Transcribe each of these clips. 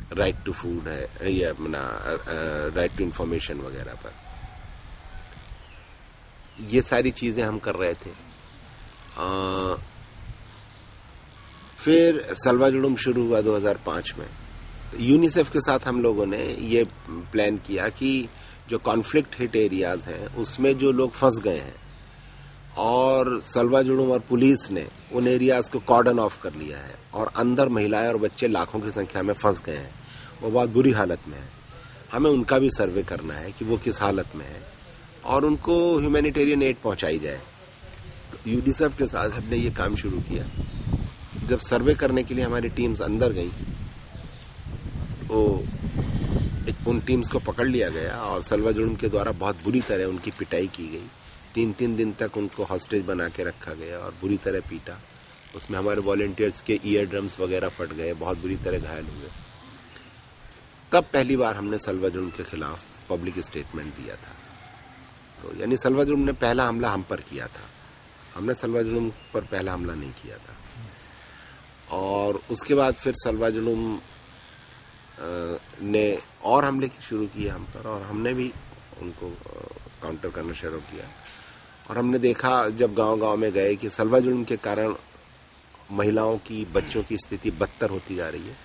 Right to food है या अपना राइट टू इंफॉर्मेशन वगैरह पर। ये सारी चीजें हम कर रहे थे। फिर सलवा जुलूम शुरू हुआ 2005 में। तो यूनिसेफ के साथ हम लोगों ने ये प्लान किया कि जो कॉन्फ्लिक्ट हिट एरियाज हैं उसमें जो लोग फंस गए हैं और सलवा जुलूम और पुलिस ने उन एरियाज को कॉर्डन ऑफ कर लिया है और अंदर महिलाएं और बच्चे लाखों की संख्या में फंस गए हैं, वो बहुत बुरी हालत में है। हमें उनका भी सर्वे करना है कि वो किस हालत में है और उनको ह्यूमैनिटेरियन एड पहुंचाई जाए। तो यूनिसेफ के साथ हमने ये काम शुरू किया। जब सर्वे करने के लिए हमारी टीम्स अंदर गई तो उन टीम्स को पकड़ लिया गया और सलवा जुलूम के द्वारा बहुत बुरी तरह उनकी पिटाई की गई। 3-3 दिन तक उनको हॉस्टेज बना के रखा गया और बुरी तरह पीटा। उसमें हमारे वॉलंटियर्स के ईयर ड्रम्स वगैरह फट गए, बहुत बुरी तरह घायल हुए। तब पहली बार हमने सलवा जुलूम के खिलाफ पब्लिक स्टेटमेंट दिया था। तो यानी सलवा जुलूम ने पहला हमला हम पर किया था, हमने सलवा जुलूम पर पहला हमला नहीं किया था। और उसके बाद फिर सलवा जुलूम ने और हमले शुरू किए हम पर और हमने भी उनको काउंटर करना शुरू किया। और हमने देखा जब गांव-गांव में गए कि सलवा जुलूम के कारण महिलाओं की, बच्चों की स्थिति बदतर होती जा रही है,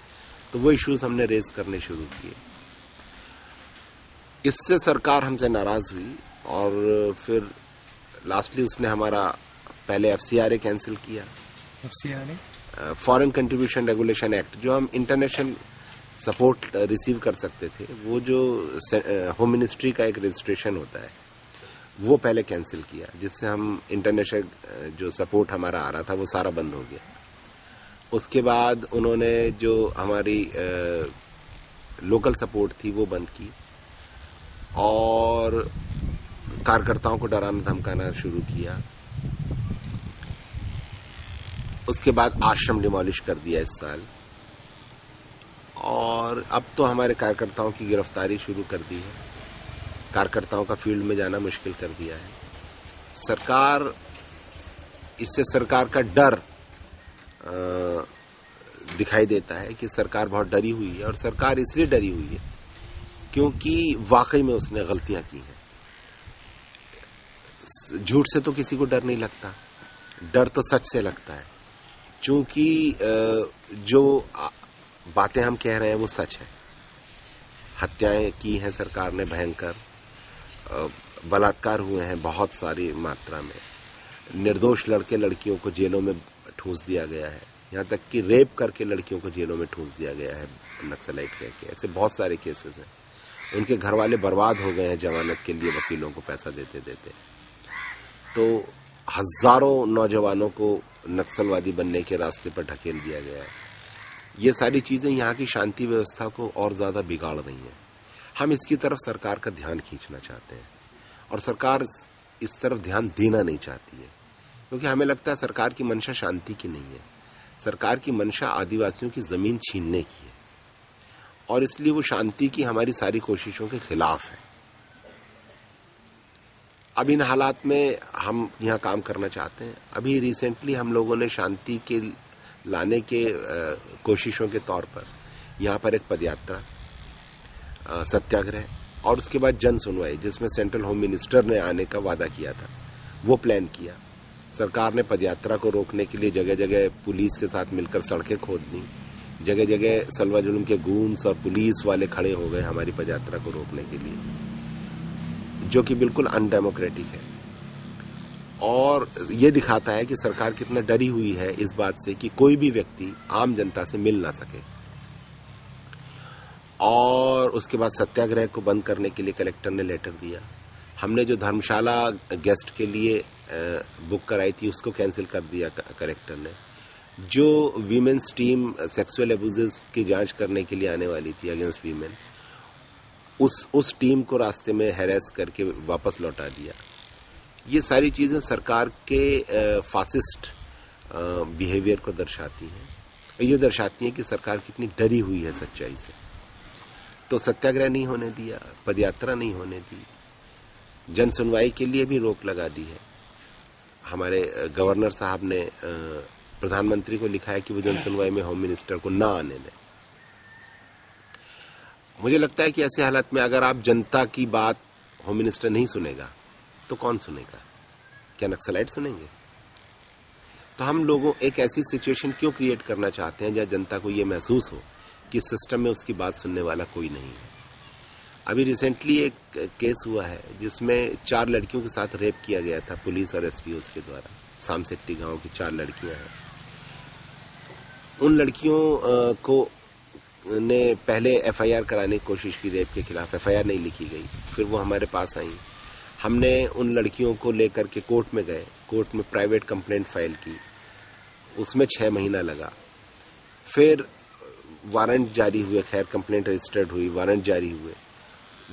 तो वो इश्यूज हमने रेज करने शुरू किए। इससे सरकार हमसे नाराज हुई और फिर लास्टली उसने हमारा पहले एफसीआरए कैंसिल किया। FCRA foreign contribution regulation act, जो हम इंटरनेशनल सपोर्ट रिसीव कर सकते थे, वो जो होम मिनिस्ट्री का एक रजिस्ट्रेशन होता है, वो पहले कैंसिल किया, जिससे हम इंटरनेशनल जो सपोर्ट हमारा आ रहा था वो सारा बंद हो गया। उसके बाद उन्होंने जो हमारी लोकल सपोर्ट थी वो बंद की और कार्यकर्ताओं को डराना धमकाना शुरू किया। उसके बाद आश्रम डिमोलिश कर दिया इस साल और अब तो हमारे कार्यकर्ताओं की गिरफ्तारी शुरू कर दी है। कार्यकर्ताओं का फील्ड में जाना मुश्किल कर दिया है। सरकार, इससे सरकार का डर दिखाई देता है कि सरकार बहुत डरी हुई है और सरकार इसलिए डरी हुई है क्योंकि वाकई में उसने गलतियां की हैं। झूठ से तो किसी को डर नहीं लगता, डर तो सच से लगता है। चूंकि जो बातें हम कह रहे हैं वो सच है। हत्याएं की हैं सरकार ने भयंकर, बलात्कार हुए हैं बहुत सारी मात्रा में, निर्दोष लड़के लड़कियों को जेलों में ठूंस दिया गया है, यहाँ तक कि रेप करके लड़कियों को जेलों में ठूंस दिया गया है नक्सलाइट कहके। ऐसे बहुत सारे केसेस हैं। उनके घर वाले बर्बाद हो गए हैं जमानत के लिए वकीलों को पैसा देते देते। तो हजारों नौजवानों को नक्सलवादी बनने के रास्ते पर ढकेल दिया गया है। ये सारी चीजें यहाँ की शांति व्यवस्था को और ज्यादा बिगाड़ रही हैं। हम इसकी तरफ सरकार का ध्यान खींचना चाहते हैं और सरकार इस तरफ ध्यान देना नहीं चाहती है, क्योंकि हमें लगता है सरकार की मंशा शांति की नहीं है। सरकार की मंशा आदिवासियों की जमीन छीनने की है और इसलिए वो शांति की हमारी सारी कोशिशों के खिलाफ है। अब इन हालात में हम यहाँ काम करना चाहते हैं। अभी रिसेंटली हम लोगों ने शांति के लाने के कोशिशों के तौर पर यहाँ पर एक पदयात्रा, सत्याग्रह और उसके बाद जन सुनवाई, जिसमें सेंट्रल होम मिनिस्टर ने आने का वादा किया था, वो प्लान किया। सरकार ने पदयात्रा को रोकने के लिए जगह जगह पुलिस के साथ मिलकर सड़कें खोद दी। जगह जगह सलवा जुलूम के गूंस और पुलिस वाले खड़े हो गए हमारी पदयात्रा को रोकने के लिए, जो कि बिल्कुल अनडेमोक्रेटिक है और ये दिखाता है कि सरकार कितना डरी हुई है इस बात से कि कोई भी व्यक्ति आम जनता से मिल ना सके। और उसके बाद सत्याग्रह को बंद करने के लिए कलेक्टर ने लेटर दिया। हमने जो धर्मशाला गेस्ट के लिए बुक कराई थी उसको कैंसिल कर दिया कलेक्टर ने। जो वीमेन्स टीम सेक्सुअल अब्यूजेस की जांच करने के लिए आने वाली थी अगेंस्ट वीमेन, उस टीम को रास्ते में हैरेस करके वापस लौटा दिया। ये सारी चीजें सरकार के फासिस्ट बिहेवियर को दर्शाती हैं। ये दर्शाती हैं कि सरकार कितनी डरी हुई है सच्चाई से। तो सत्याग्रह नहीं होने दिया, पदयात्रा नहीं होने दी, जन सुनवाई के लिए भी रोक लगा दी है। हमारे गवर्नर साहब ने प्रधानमंत्री को लिखा है कि वो जन सुनवाई में होम मिनिस्टर को ना आने दें। मुझे लगता है कि ऐसे हालत में अगर आप जनता की बात होम मिनिस्टर नहीं सुनेगा तो कौन सुनेगा? क्या नक्सलाइट सुनेंगे? तो हम लोगों एक ऐसी सिचुएशन क्यों क्रिएट करना चाहते हैं जहां जनता को यह महसूस हो कि सिस्टम में उसकी बात सुनने वाला कोई नहीं है। अभी रिसेंटली एक केस हुआ है जिसमें 4 लड़कियों के साथ रेप किया गया था, पुलिस और एसपी के द्वारा। सामसेट्टी गांव की 4 लड़कियां हैं। उन लड़कियों को ने पहले एफआईआर कराने की कोशिश की, रेप के खिलाफ एफआईआर नहीं लिखी गई। फिर वो हमारे पास आई, हमने उन लड़कियों को लेकर के कोर्ट में गए, कोर्ट में प्राइवेट कंप्लेंट फाइल की, उसमें 6 महीना लगा। फिर वारंट जारी हुए, खैर कंप्लेंट रजिस्टर्ड हुई, वारंट जारी हुए।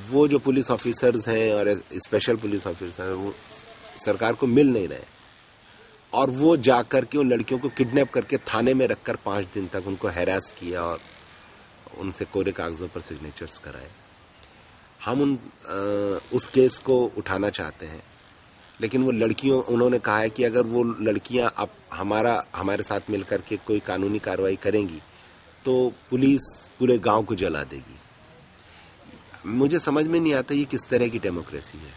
वो जो पुलिस ऑफिसर्स हैं और स्पेशल पुलिस ऑफिसर हैं वो सरकार को मिल नहीं रहे, और वो जाकर के उन लड़कियों को किडनैप करके थाने में रखकर 5 दिन तक उनको हैरास किया और उनसे कोरे कागजों पर सिग्नेचर्स कराए। हम उस केस को उठाना चाहते हैं, लेकिन वो लड़कियों, उन्होंने कहा है कि अगर वो लड़कियां अब हमारे साथ मिलकर के कोई कानूनी कार्रवाई करेंगी तो पुलिस पूरे गांव को जला देगी। मुझे समझ में नहीं आता ये किस तरह की डेमोक्रेसी है,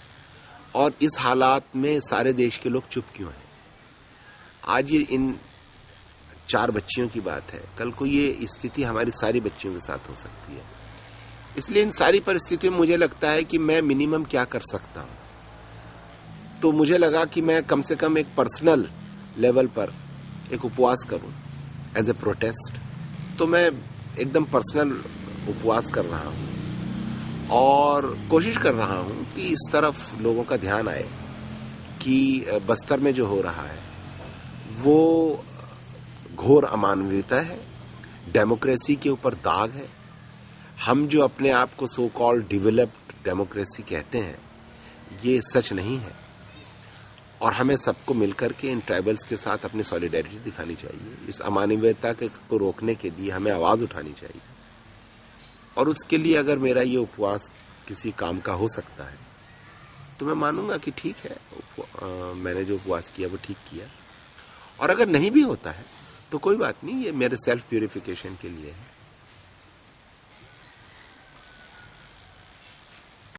और इस हालात में सारे देश के लोग चुप क्यों हैं? आज ये इन 4 बच्चियों की बात है, कल को ये स्थिति हमारी सारी बच्चियों के साथ हो सकती है। इसलिए इन सारी परिस्थितियों में मुझे लगता है कि मैं मिनिमम क्या कर सकता हूं। तो मुझे लगा कि मैं कम से कम एक पर्सनल लेवल पर एक उपवास करूं एज ए प्रोटेस्ट। तो मैं एकदम पर्सनल उपवास कर रहा हूं और कोशिश कर रहा हूं कि इस तरफ लोगों का ध्यान आए कि बस्तर में जो हो रहा है वो घोर अमानवीयता है, डेमोक्रेसी के ऊपर दाग है। हम जो अपने आप को सो कॉल्ड डेवलप्ड डेमोक्रेसी कहते हैं, ये सच नहीं है, और हमें सबको मिलकर के इन ट्राइबल्स के साथ अपनी सॉलिडेरिटी दिखानी चाहिए। इस अमानवीयता को रोकने के लिए हमें आवाज उठानी चाहिए, और उसके लिए अगर मेरा ये उपवास किसी काम का हो सकता है तो मैं मानूंगा कि ठीक है, मैंने जो उपवास किया वो ठीक किया। और अगर नहीं भी होता है तो कोई बात नहीं, ये मेरे सेल्फ प्यूरिफिकेशन के लिए है।